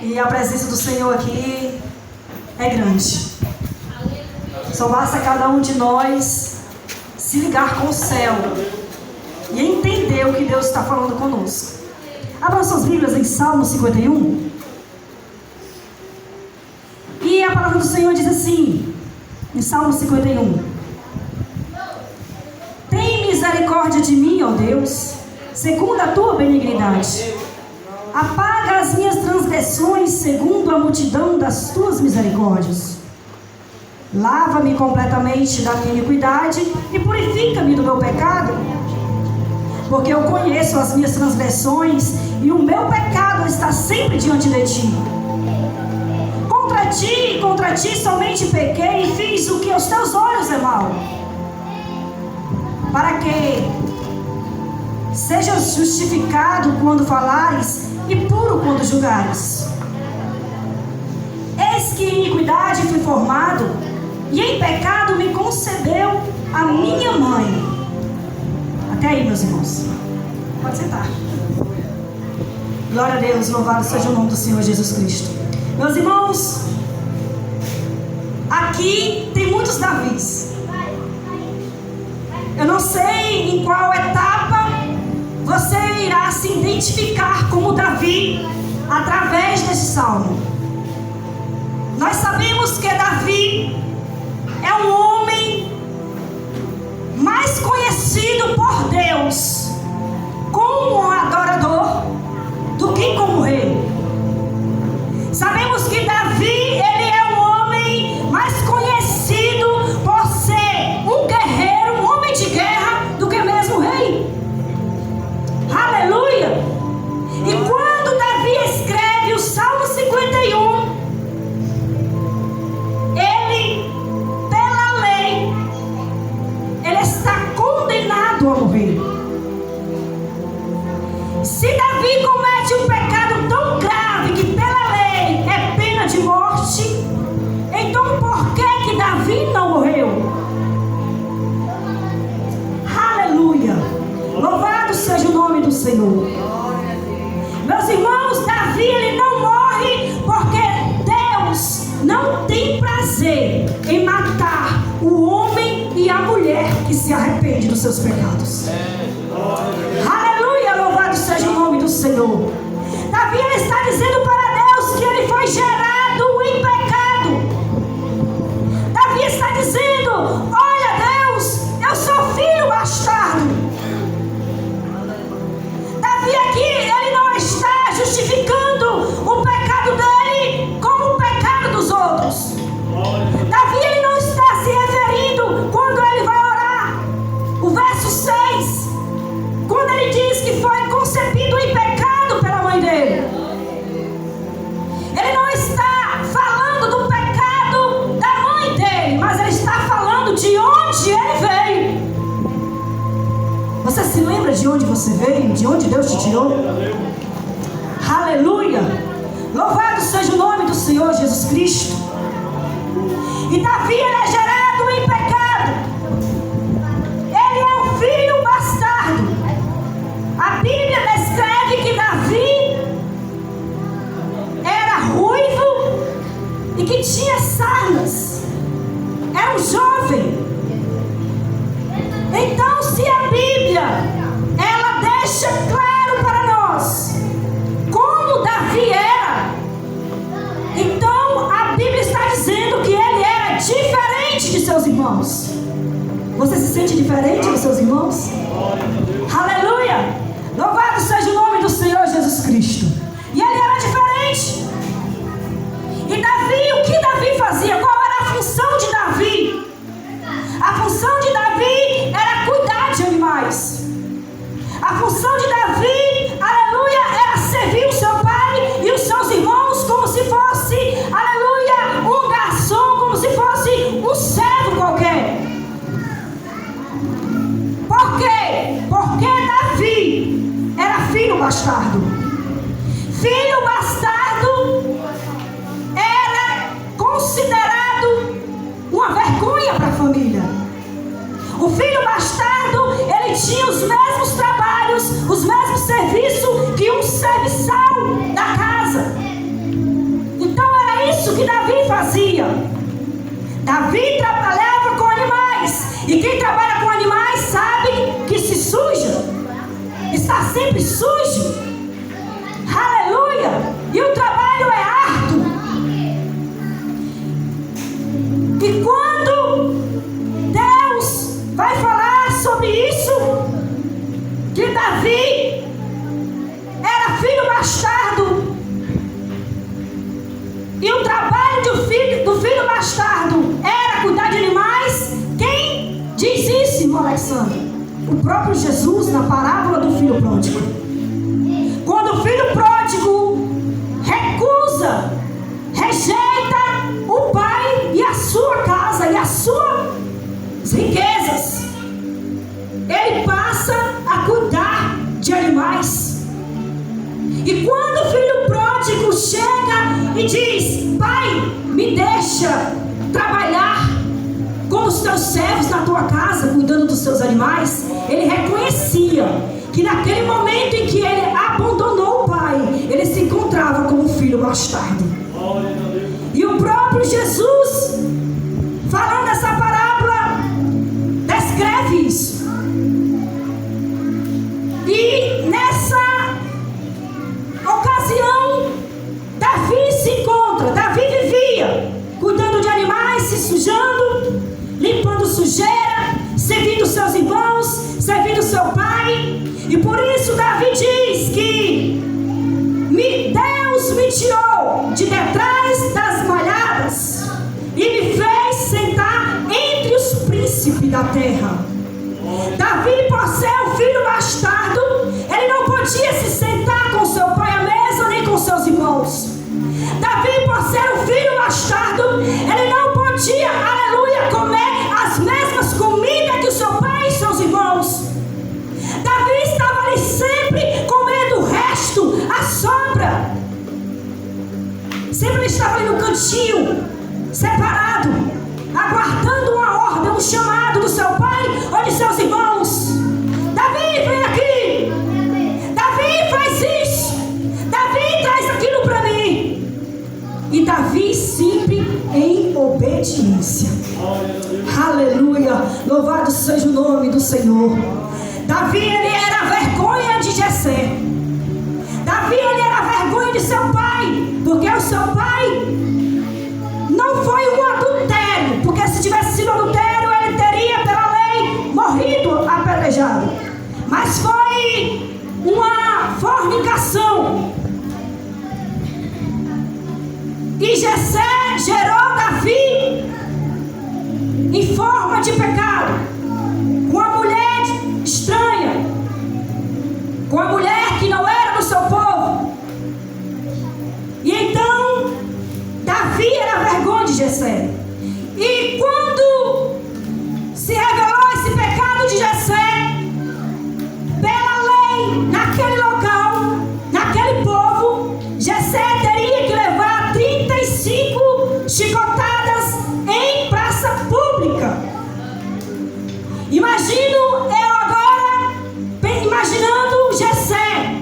E a presença do Senhor aqui é grande. Só basta cada um de nós se ligar com o céu e entender o que Deus está falando conosco. Abra suas Bíblias em Salmo 51. E a palavra do Senhor diz assim, em Salmo 51: Tem misericórdia de mim, ó Deus, segundo a tua benignidade. Apaga as minhas transgressões segundo a multidão das tuas misericórdias. Lava-me completamente da minha iniquidade e purifica-me do meu pecado, porque eu conheço as minhas transgressões e o meu pecado está sempre diante de ti. Contra ti somente pequei e fiz o que aos teus olhos é mal, para que sejas justificado quando falares e puro quando julgares. Eis que em iniquidade fui formado, e em pecado me concebeu a minha mãe. Até aí, meus irmãos. Pode sentar. Glória a Deus, louvado seja o nome do Senhor Jesus Cristo. Meus irmãos, aqui tem muitos Davis. Eu não sei em qual etapa você irá se identificar como Davi através desse salmo. Nós sabemos que Davi é um homem mais conhecido por Deus como um adorador do que como rei. Sabemos que Davi, ele é um homem mais conhecido por ser um guerreiro, um homem de guerra, do que mesmo rei. Aleluia! E quando Davi escreve o Salmo 51, ele, pela lei, ele está condenado a morrer. Se Davi comete um pecado tão grave que pela lei é pena de morte, então por que Davi não morreu? Aleluia! Louvado seja o nome do Senhor. Meus irmãos, Davi, ele não morre porque Deus não tem prazer em matar o homem e a mulher que se arrepende dos seus pecados. Aleluia, louvado seja o nome do Senhor. Davi, ele está dizendo para Deus que ele foi gerado em pecado. Davi está dizendo: olha Deus, eu sou filho bastardo. Davi aqui, ele não está justificando o pecado dele como o pecado dos outros. Davi, ele não está se referindo quando ele vai orar. O verso 6, quando ele diz que foi concebido em pecado pela mãe dele, ele não está falando do pecado da mãe dele, mas ele está falando de onde ele veio. Você se lembra de onde você veio? De onde Deus te tirou? Aleluia! Louvado seja o nome do Senhor Jesus Cristo. E Davi, ele é gerado em pecado. Ele é um filho bastardo. A Bíblia descreve que Davi era ruivo e que tinha sarnas. Era um jovem. Então, se a Bíblia, ela deixa claro para nós como Davi era, então a Bíblia está dizendo que ele era diferente de seus irmãos. Você se sente diferente dos seus irmãos? Aleluia! Louvado seja o nome do Senhor Jesus Cristo. E ele era diferente. E Davi, o que Davi fazia? Qual era a função de Davi? A função de Davi era cuidar de animais. A função de Davi, aleluia, era servir o seu pai e os seus irmãos como se fosse, aleluia, um garçom, como se fosse um servo qualquer. Por quê? Porque Davi era filho bastardo. Filho bastardo era considerado uma vergonha para a família. O filho bastardo, ele tinha os mesmos trabalhos, os mesmos serviços que um serviçal da casa. Davi trabalhava com animais. E quem trabalha com animais sabe que se suja. Está sempre sujo. Aleluia. E o trabalho é árduo. E quando Deus vai falar sobre isso, que Davi era filho bastardo, e o trabalho do filho bastardo era cuidar de animais, quem diz isso, irmão Alexandre? O próprio Jesus, na parábola do filho pródigo. Quando o filho pródigo recusa, rejeita o pai e a sua casa e as suas riquezas, ele passa a cuidar de animais. E quando o filho pródigo chega e diz: pai, me deixa trabalhar como os teus servos na tua casa, cuidando dos seus animais, ele reconhecia que naquele momento em que ele abandonou o pai, ele se encontrava como filho bastardo. E o próprio Jesus, falando essa parábola, descreve isso. E nessa ocasião, Davi se encontra. Davi vivia cuidando de animais, se sujando, limpando sujeira, servindo seus irmãos, servindo seu pai. E por isso Davi diz que Deus me tirou de detrás das malhadas e me fez sentar entre os príncipes da terra. Davi, por ser o filho bastardo, ele não podia se sentar com seu pai à mesa nem com seus irmãos. Davi, por ser o filho bastardo, ele não podia, aleluia, comer as mesmas comidas que o seu pai e seus irmãos. Davi estava ali sempre comendo o resto, a sobra. Sempre ele estava ali no cantinho, separado, aguardando uma ordem, um chamado do seu pai ou de seus irmãos. Davi, vem aqui. Davi, faz isso. Davi, traz aquilo para mim. E Davi sempre em obediência. Aleluia. Louvado seja o nome do Senhor. Davi, ele era a vergonha de Jessé. Davi, ele era a vergonha de seu pai, porque o seu pai não foi um adultério, porque se tivesse sido adultério, ele teria, pela lei, morrido apedrejado. Mas foi uma fornicação. E Jessé gerou Davi em forma de pecado, com uma mulher estranha, com uma mulher que não era do seu povo. E então Davi era a vergonha de Jessé. E quando se revelou esse pecado de Jessé, pela lei, naquele local, naquele povo, Jessé teria que levar 35 chicotadas em praça pública. Imagino eu agora, imaginando Jessé,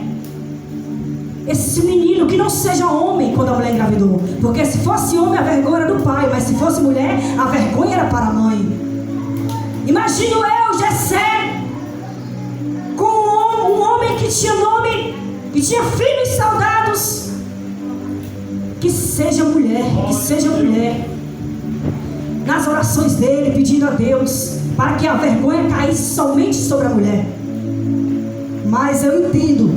esse menino que não seja homem quando a mulher engravidou, porque se fosse homem a vergonha era do pai, mas se fosse mulher a vergonha era para a mãe. Imagino eu Jessé com um homem que tinha nome, que tinha filhos saudados. Que seja mulher nas orações dele, pedindo a Deus para que a vergonha caísse somente sobre a mulher. Mas eu entendo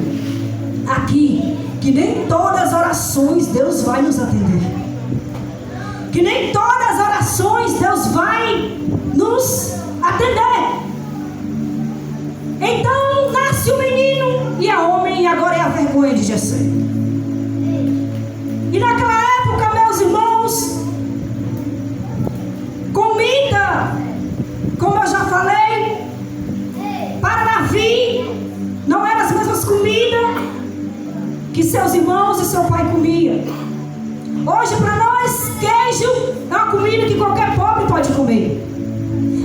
aqui que nem todas as orações Deus vai nos atender, que nem todas as orações Deus vai nos atender. Então nasce o menino e é homem, e agora é a vergonha de Jessé. E naquela época, meus irmãos, comida, como eu já falei, para Davi não eram as mesmas comidas que seus irmãos e seu pai comiam. Hoje para nós, queijo é uma comida que qualquer pobre pode comer.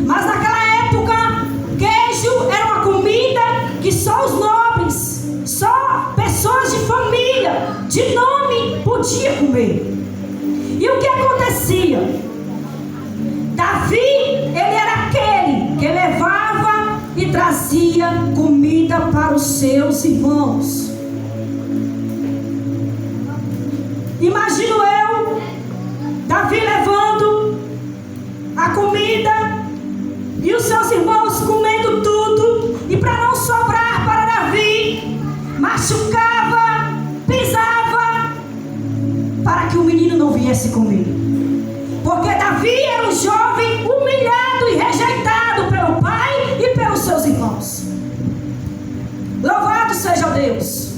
Mas naquela época, queijo era uma comida que só os nobres, só pessoas de família, de nome, podia comer. E o que acontecia? trazia comida para os seus irmãos. Imagino eu, Davi levando a comida e os seus irmãos comendo tudo, e para não sobrar para Davi, machucava, pisava, para que o menino não viesse comer. Porque Davi era um jovem humilhado e rejeitado pelo pai e pelos seus irmãos. Louvado seja Deus.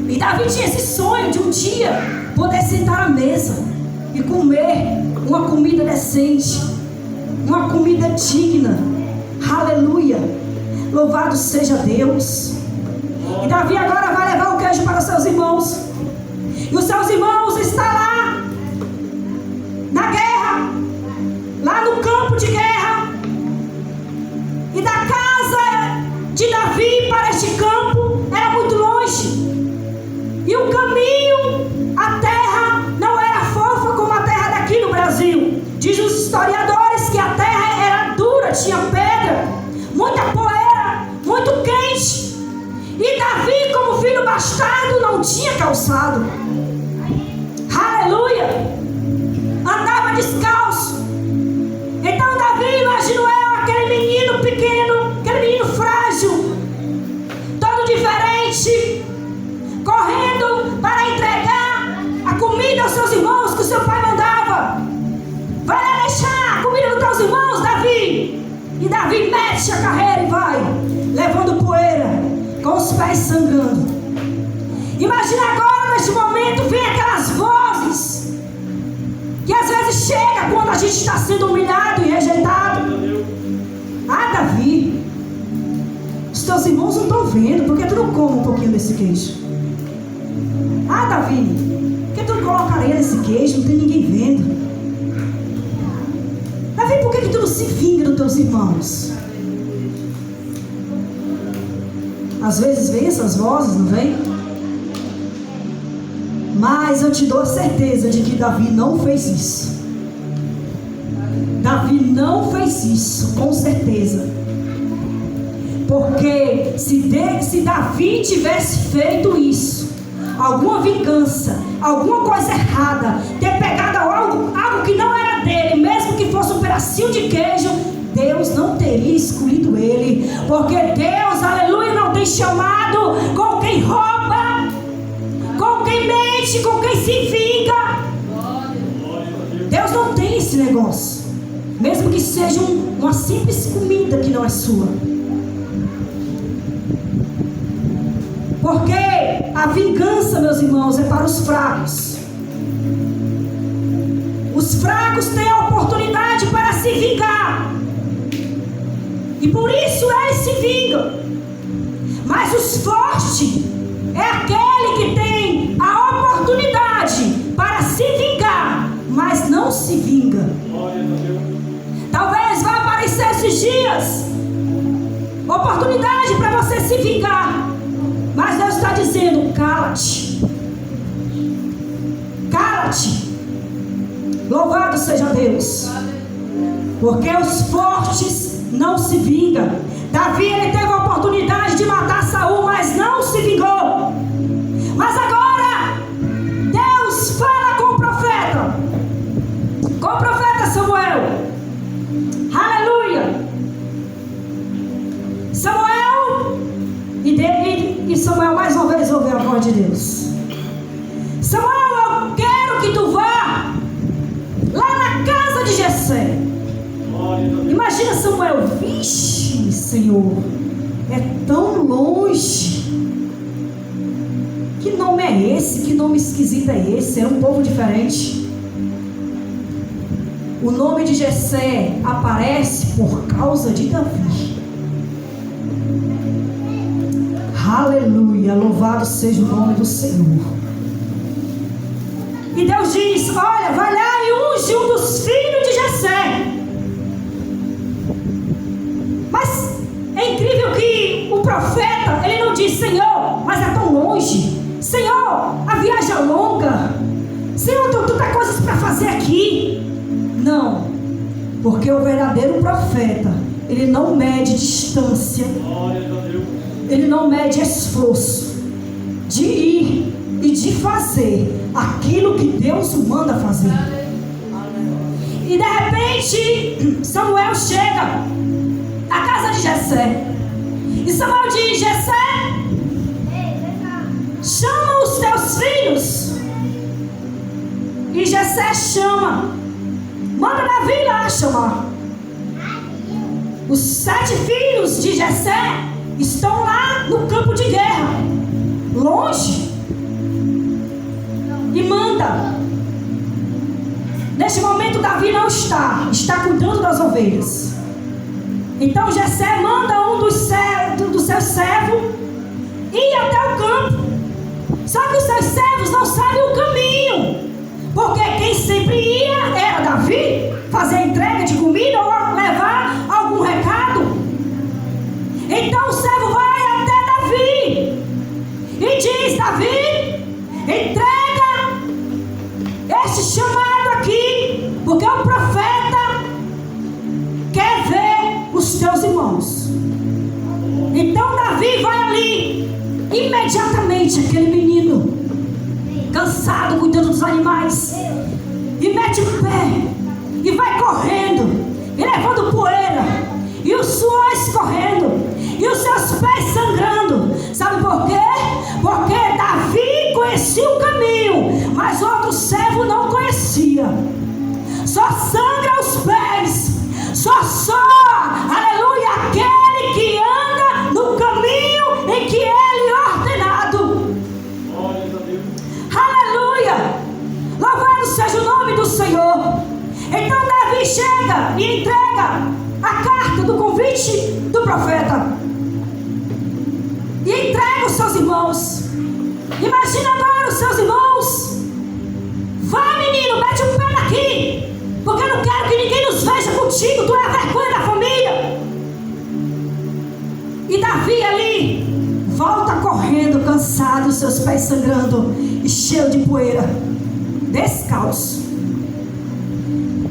E Davi tinha esse sonho de um dia poder sentar à mesa e comer uma comida decente, uma comida digna. Aleluia. Louvado seja Deus. E Davi agora vai levar o queijo para os seus irmãos. E os seus irmãos estão lá na guerra, lá no campo de guerra. E da casa de Davi para este campo era muito longe. E o caminho, a terra não era fofa como a terra daqui no Brasil. Diz os historiadores que a terra era dura, tinha pedra, muita poeira, muito quente. E Davi, como filho bastardo, não tinha calçado. Aleluia! Andava descalço. Então Davi, imagino eu, aquele menino pequeno, aquele menino frágil, todo diferente, correndo para entregar a comida aos seus irmãos que o seu pai mandava. Vai lá deixar a comida dos teus irmãos, Davi. E Davi mete a carreira e vai, levando poeira, com os pés sangrando. Imagina agora, neste momento, vem aquelas vozes que às vezes chega quando a gente está sendo humilhado e rejeitado. Ah, Davi, os teus irmãos não estão vendo, porque tu não come um pouquinho desse queijo? Ah, Davi, por que tu não coloca areia nesse queijo? Não tem ninguém vendo. Davi, por que tu não se vinga dos teus irmãos? Às vezes vem essas vozes, não vem? Mas eu te dou a certeza de que Davi não fez isso. Davi não fez isso, com certeza. Porque se Davi tivesse feito isso, alguma vingança, alguma coisa errada, ter pegado algo que não era dele, mesmo que fosse um pedacinho de queijo, Deus não teria escolhido ele. Porque Deus, aleluia, não tem chamado com quem rouba, com quem mente, com quem se vinga. Deus não tem esse negócio, mesmo que seja uma simples comida que não é sua. Porque a vingança, meus irmãos, é para os fracos. Os fracos têm a oportunidade para se vingar, e por isso eles se vingam. Mas os fortes é aquele que tem a oportunidade para se vingar, mas não se vinga. Talvez vá aparecer esses dias oportunidade para você se vingar, mas Deus está dizendo: cala-te, cala-te. Louvado seja Deus. Porque os fortes não se vingam. Davi, ele teve a oportunidade de matar Saul, mas não se vingou. Mas agora Deus fala com o profeta Samuel. Aleluia. Samuel, e Samuel mais uma vez ouviu a voz de Deus. Samuel, eu quero que tu vá lá na casa de Jessé. Imagina Samuel: vixe, Senhor, é tão longe. Que nome é esse? Que nome esquisito é esse? É um povo diferente. O nome de Jessé aparece por causa de Davi. Aleluia, louvado seja o nome do Senhor. E Deus diz: olha, vai lá e unge um dos filhos de Jessé. Mas é incrível que o profeta, ele não diz: Senhor, mas é tão longe. Senhor, a viagem é longa. Senhor, tem tanta coisas para fazer aqui. Não, porque o verdadeiro profeta, Ele não mede distância. Ele não mede esforço de ir e de fazer aquilo que Deus o manda fazer. E de repente Samuel chega à casa de Jessé. E Samuel diz: Jessé, chama os teus filhos. E Jessé chama, manda Davi lá chamar. Os 7 filhos de Jessé estão lá no campo de guerra, longe. E manda. Neste momento Davi não está cuidando das ovelhas. Então Jessé manda um dos seus servos ir até o campo. Só que os seus servos não sabem o caminho, porque quem sempre ia era Davi, fazer entrega de comida ou levar algum recado. Então o servo vai até Davi e diz: Davi, entrega este chamado aqui, porque o profeta quer ver os teus irmãos. Então Davi vai ali. Imediatamente aquele menino, cansado, cuidando dos animais, e mete o pé e vai correndo e levando poeira, e o suor escorrendo, e os seus pés sangrando. Sabe por quê? Porque Davi conhecia o caminho, mas outro servo não conhecia. Só sangra os pés, só, aleluia, aquele que anda no caminho em que ele é ordenado. Aleluia, louvado seja o nome do Senhor. Então Davi chega e entrega a carta do convite do profeta e entrega os seus irmãos. Imagina agora os seus irmãos: vai, menino, mete o pé daqui, porque eu não quero que ninguém nos veja contigo, tu é a vergonha da família. E Davi ali volta correndo, cansado, seus pés sangrando e cheio de poeira, descalço,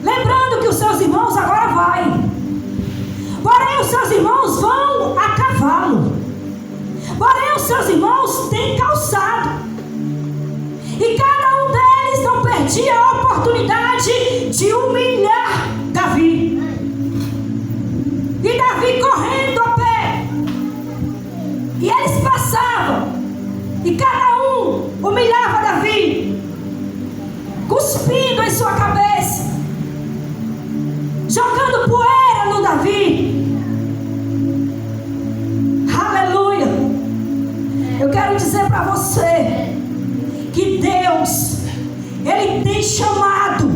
lembrando que os seus irmãos agora vai. Porém os seus irmãos vão a cavalo, porém os seus irmãos têm calçado, e cada um deles não perdia a oportunidade de humilhar Davi. E Davi correndo a pé, e eles passavam, e cada um humilhava Davi, cuspindo em sua cabeça, jogando poeira no Davi. Aleluia. Eu quero dizer para você que Deus, Ele tem chamado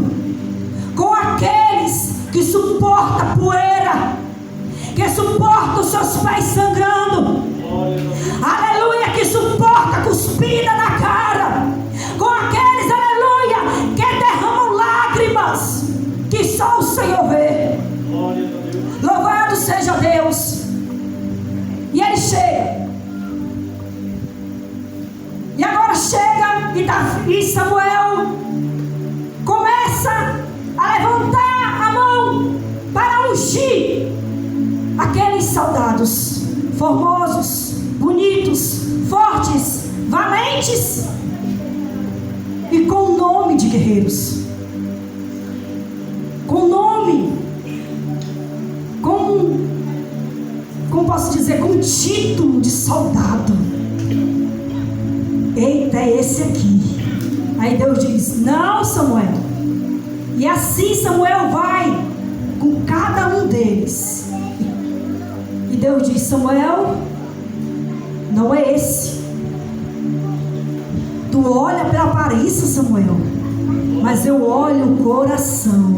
com aqueles que suportam poeira, que suportam os seus pés sangrando. Aleluia, que suporta cuspida na cara, com aqueles, aleluia, que derramam lágrimas que só o Senhor vê. Louvado seja Deus. E ele chega, e agora chega, e Samuel começa a levantar a mão para ungir aqueles soldados formosos, bonitos, fortes, valentes e com nome de guerreiros, com nome, como posso dizer, com título de soldado. Eita, é esse aqui. Aí Deus diz: não, Samuel. E assim Samuel vai com cada um deles. E Deus diz: Samuel, não é esse. Tu olha pela aparência, Samuel, mas eu olho o coração.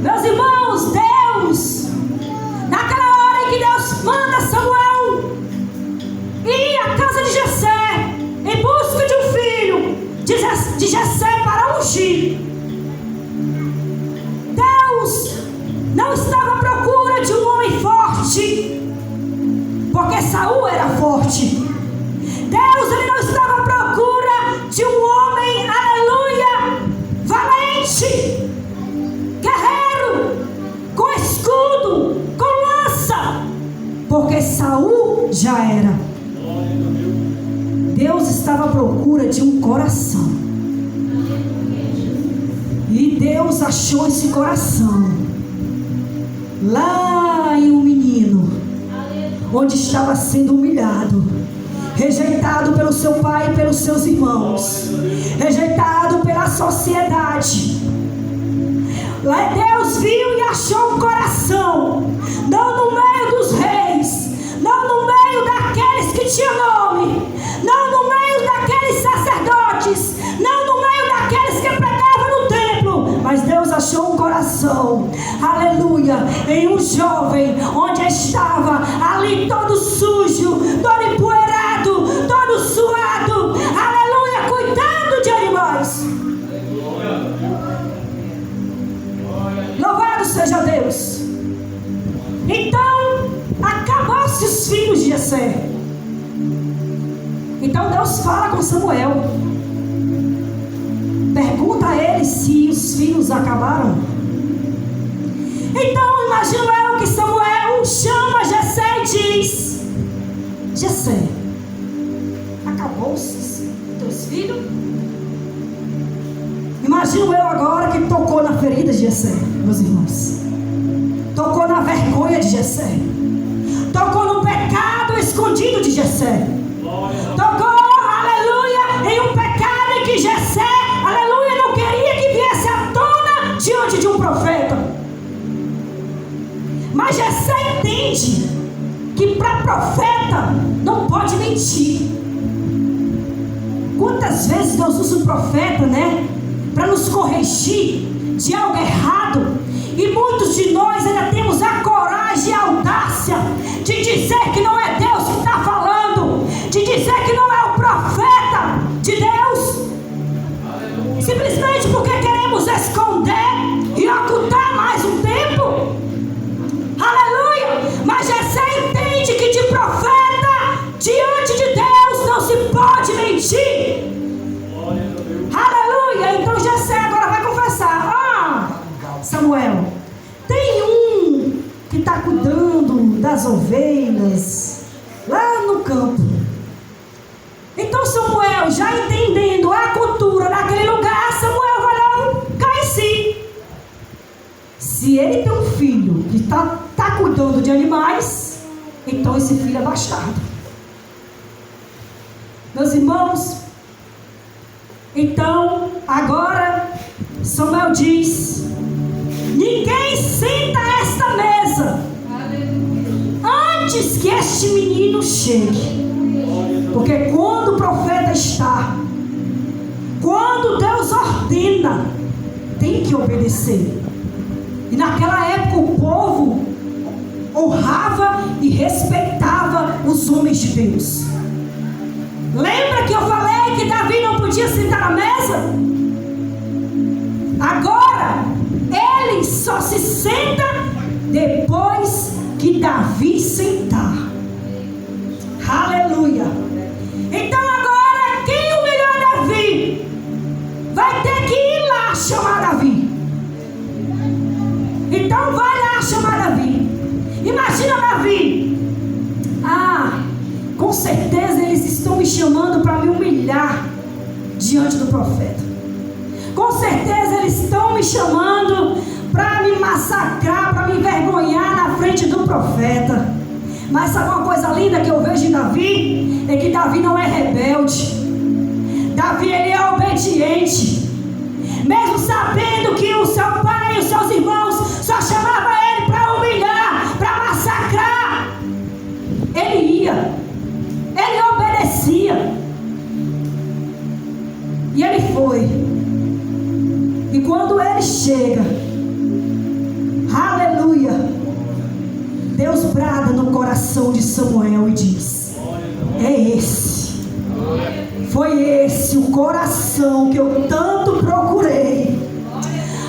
Meus irmãos, Deus, naquela hora em que Deus manda Samuel ir à casa de Jessé em busca de um filho de Jessé para ungir, Deus não estava à procura de um homem forte, porque Saul era forte. Deus, ele não estava à procura de um homem, aleluia, valente, guerreiro, com escudo, Saul já era. Deus estava à procura de um coração. E Deus achou esse coração lá em um menino, onde estava sendo humilhado, rejeitado pelo seu pai e pelos seus irmãos, rejeitado pela sociedade. Lá Deus viu e achou um coração, não no meio dos reis, não no meio daqueles que tinham nome, não no meio daqueles sacerdotes, não no meio daqueles que pregavam no templo, mas Deus achou um coração, aleluia, em um jovem, onde estava ali todo sujo, todo empoeirado, todo suado, aleluia, cuidando de animais. Louvado seja Deus. Então, acabou-se os filhos de Jessé. Então Deus fala com Samuel, pergunta a ele se os filhos acabaram. Então imagino eu que Samuel chama Jessé e diz: Jessé, acabou-se os teus filhos? Imagino eu agora que tocou na ferida de Jessé, meus irmãos, tocou na vergonha de Jessé, tocou no pecado escondido de Jessé, tocou, aleluia, em um pecado em que Jessé, aleluia, não queria que viesse à tona diante de um profeta. Mas Jessé entende que para profeta não pode mentir. Quantas vezes Deus usa o profeta, né, para nos corrigir de algo errado, e muitos de nós ainda temos a coragem e a audácia de dizer que não é Deus que está falando, de dizer que não é o profeta de Deus, simplesmente porque queremos esconder e ocultar mais um tempo. Aleluia! Mas Jessé entende que de profeta diante de Deus não se pode mentir. Aleluia! Então Jessé agora vai confessar: Samuel, tem um que está cuidando das ovelhas lá no campo. Então Samuel, já entendendo a cultura daquele lugar, Samuel vai lá cair em si. Se ele tem um filho que está cuidando de animais, então esse filho é bastardo. Meus irmãos, então agora Samuel diz: ninguém senta a esta mesa antes que este menino chegue. Porque quando o profeta está, quando Deus ordena, tem que obedecer. E naquela época o povo honrava e respeitava os homens de Deus. Lembra que eu falei que Davi não podia sentar na mesa? Agora ele só se senta depois que Davi sentar. Aleluia. Então agora quem humilhou Davi vai ter que ir lá chamar Davi. Então vai lá chamar Davi. Imagina Davi: com certeza eles estão me chamando para me humilhar diante do profeta. Com certeza eles estão me chamando para me massacrar, para me envergonhar na frente do profeta. Mas sabe uma coisa linda que eu vejo em Davi? É que Davi não é rebelde. Davi, ele é obediente. Mesmo sabendo que o seu pai e os seus irmãos só chamavam ele para humilhar, para massacrar, ele ia, ele obedecia. E ele foi. E quando ele chega, aleluia, Deus brada no coração de Samuel e diz: é esse, foi esse o coração que eu tanto procurei.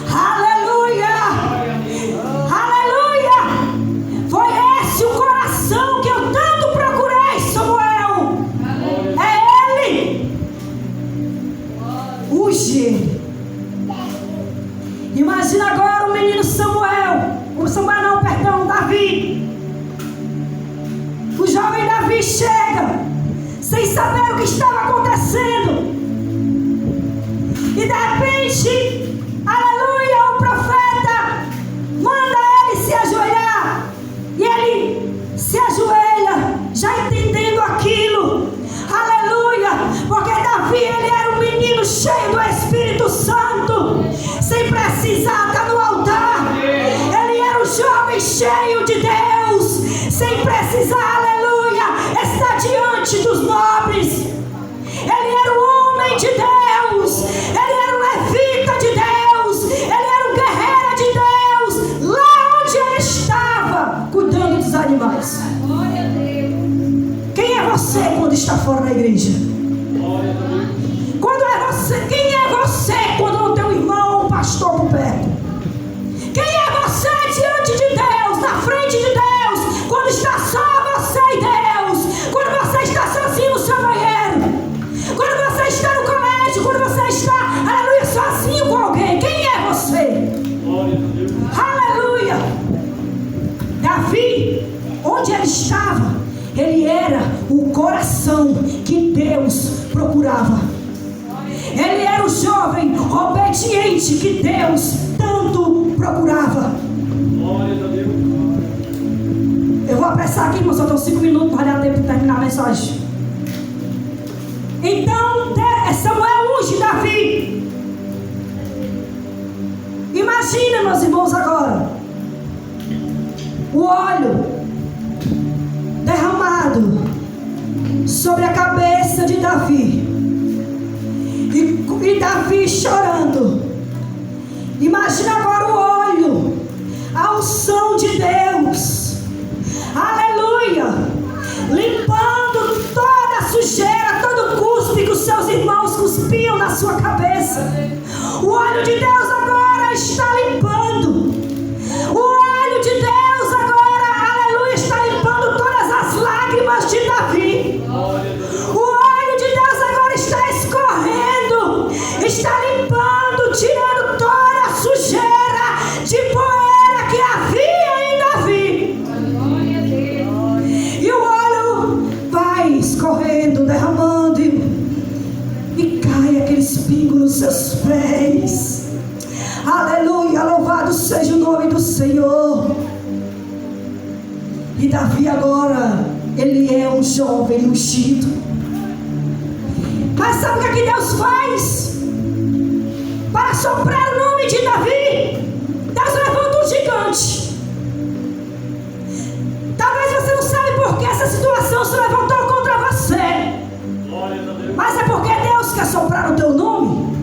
Aleluia, aleluia, foi esse o coração que eu tanto procurei, Samuel. É ele. Unge ele. Imagina agora o menino Davi. O jovem Davi chega sem saber o que estava acontecendo. E de repente, aleluia, o profeta manda ele se ajoelhar. E ele se ajoelha, já entendendo aquilo. Aleluia, porque Davi, ele era um menino cheio do Espírito Santo, sem precisar estar no altar. Ele era um jovem cheio de Deus, sem precisar, aleluia, estar diante dos nobres. Ele era um homem de Deus, ele era um levita de Deus, ele era um guerreiro de Deus, lá onde ele estava, cuidando dos animais. Quem é você quando está fora da igreja? Quando é você? Quem é você quando não tem um irmão ou um pastor por perto? Quem é você diante de Deus, na frente de Deus, quando está só você e Deus? Quando você está sozinho no seu banheiro? Quando você está no colégio? Quando você está, aleluia, sozinho com alguém? Quem é você? Aleluia! Davi, onde ele estava, ele era o coração que Deus procurava. Ele era o jovem obediente que Deus tanto procurava. Eu vou apressar aqui, irmão, só estão 5 minutos, vai dar tempo de terminar a mensagem. Então Samuel unge Davi. Imagina, meus irmãos, agora o óleo derramado sobre a cabeça de Davi, e Davi chorando. Imagina agora o óleo, a unção de Deus, aleluia, limpando toda a sujeira, todo o cuspe que os seus irmãos cuspiam na sua cabeça. O óleo de Deus agora está limpando. O óleo de Deus agora, aleluia, está limpando todas as lágrimas de Davi. O óleo de Deus agora está escorrendo, está limpando, tirando toda a sujeira de poeira que havia em Davi. E o óleo vai escorrendo, derramando, e cai aqueles pingos nos seus pés. Aleluia, louvado seja o nome do Senhor. E Davi agora, ele é um jovem ungido. Mas sabe o que é que Deus faz? Para soprar o nome de Davi, Deus levanta um gigante. Talvez você não sabe por que essa situação se levantou contra você, mas é porque Deus quer soprar o teu nome.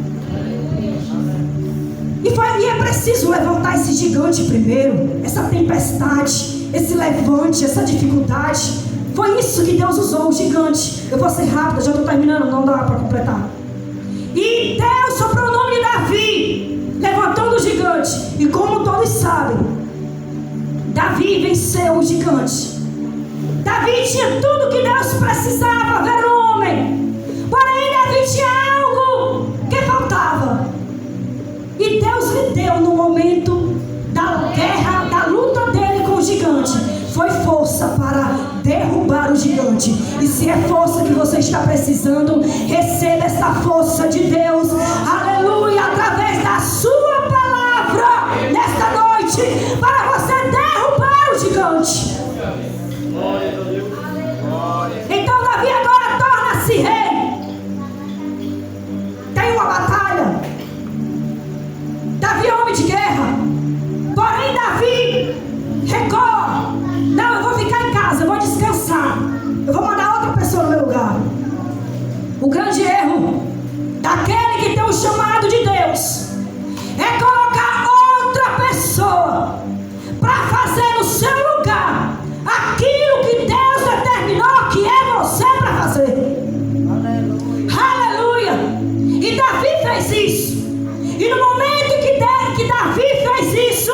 E é preciso levantar esse gigante primeiro, essa tempestade, esse levante, essa dificuldade. Foi isso que Deus usou, o gigante. Eu vou ser rápido, já estou terminando, não dá para completar. E Deus soprou o nome de Davi, levantando o gigante. E como todos sabem, Davi venceu o gigante. Davi tinha tudo que Deus precisava, ver um homem. Porém, Davi tinha algo que faltava. E Deus lhe deu no momento da guerra, da luta dele com o gigante, foi força para derrubar o gigante. E se é força que você está precisando, receba essa força de Deus, aleluia, através da sua palavra nesta noite, para você derrubar o gigante. Então Davi agora torna-se rei. Tem uma batalha. Davi é homem de guerra. Porém Davi recua. Não, eu vou ficar em casa, eu vou descansar, eu vou mandar outra pessoa no meu lugar. O grande erro daquele que tem o chamado de Deus é colocar outra pessoa para fazer no seu lugar aquilo que Deus determinou que é você para fazer. Aleluia. E Davi fez isso. E no momento que Davi fez isso,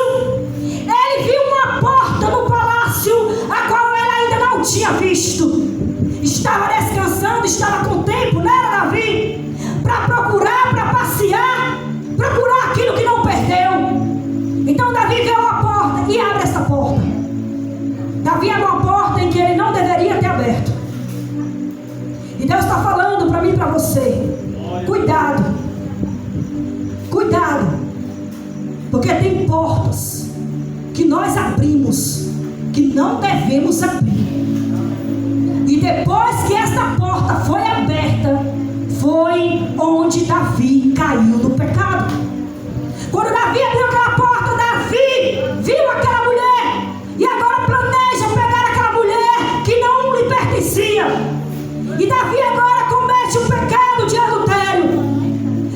ele viu uma porta no palácio a qual ele ainda não tinha visto. Estava descansando, estava com tempo, não era Davi? Para procurar, para passear, procurar aquilo que não perdeu. Então Davi vê uma porta e abre essa porta. Davi abre uma porta em que ele não deveria você: cuidado, cuidado, porque tem portas que nós abrimos que não devemos abrir. E depois que esta porta foi aberta, foi onde Davi caiu no pecado. Quando Davi abriu aquela porta, Davi viu aquela mulher e agora planeja pegar aquela mulher que não lhe pertencia. E Davi agora comete um pecado de adultério,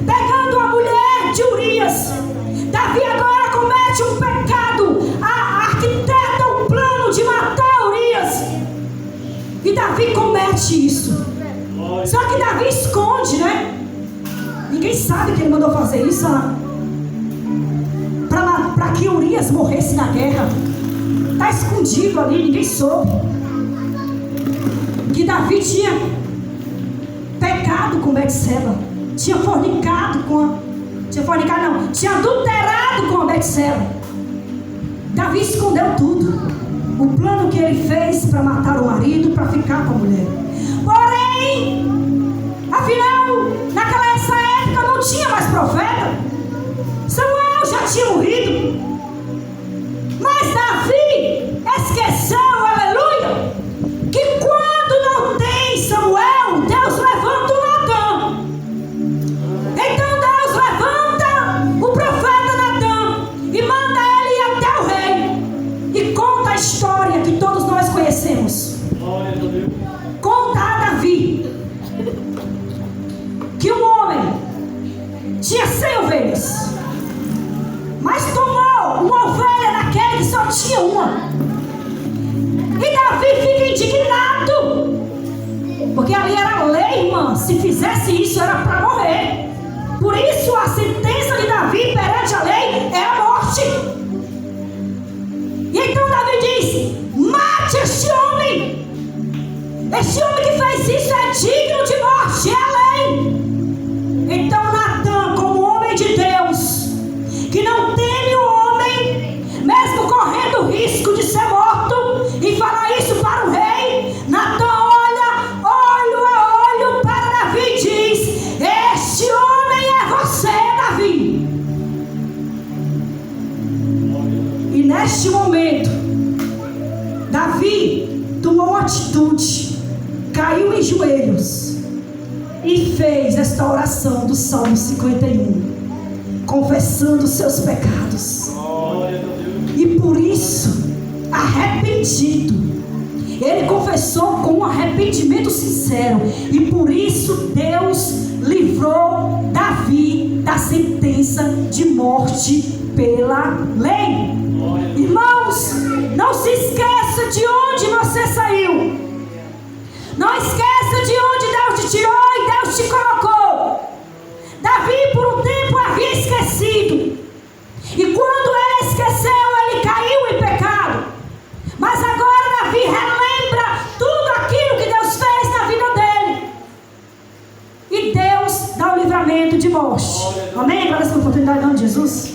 pegando a mulher de Urias. Davi agora comete um pecado, arquiteta um plano de matar Urias. E Davi comete isso. Só que Davi esconde, né? Ninguém sabe que ele mandou fazer isso para que Urias morresse na guerra. Está escondido ali, ninguém soube que Davi tinha pecado com Betseba, tinha adulterado com a Betseba. Davi escondeu tudo, o plano que ele fez para matar o marido, para ficar com a mulher. Porém, afinal, essa época não tinha mais profeta. Samuel já tinha morrido. Mas Davi esqueceu, aleluia, que quando não tem Samuel, Deus levanta o Natã. Então Deus levanta o profeta Natã e manda ele ir até o rei e conta a história que todos nós conhecemos. Conta a Davi que um homem tinha 100 ovelhas, mas tomou uma ovelha daquele que só tinha uma. E Davi fica indignado, porque ali era lei, irmã. Se fizesse isso era para morrer. Por isso a sentença de Davi perante a lei é a morte. E então Davi diz: mate este homem. Este homem que fez isso é digno de morte, é a lei. Então Natã, como homem de Deus, que não teme o homem, mesmo correndo o risco de ser morto, e falar isso para o rei, Natã olha, olho a olho para Davi e diz: este homem é você, Davi. E neste momento, Davi tomou uma atitude, caiu em joelhos e fez esta oração do Salmo 51, confessando seus pecados. E por isso, arrependido, ele confessou com um arrependimento sincero, e por isso Deus livrou Davi da sentença de morte pela lei. Irmãos, não se esqueça de onde você saiu. Não esqueça de onde Deus te tirou e Deus te colocou. Davi por um tempo havia esquecido, e quando ele esqueceu, ele caiu em pecado. Mas agora Davi relembra tudo aquilo que Deus fez na vida dele, e Deus dá o livramento de morte. Amém? Agora essa oportunidade em nome de Jesus.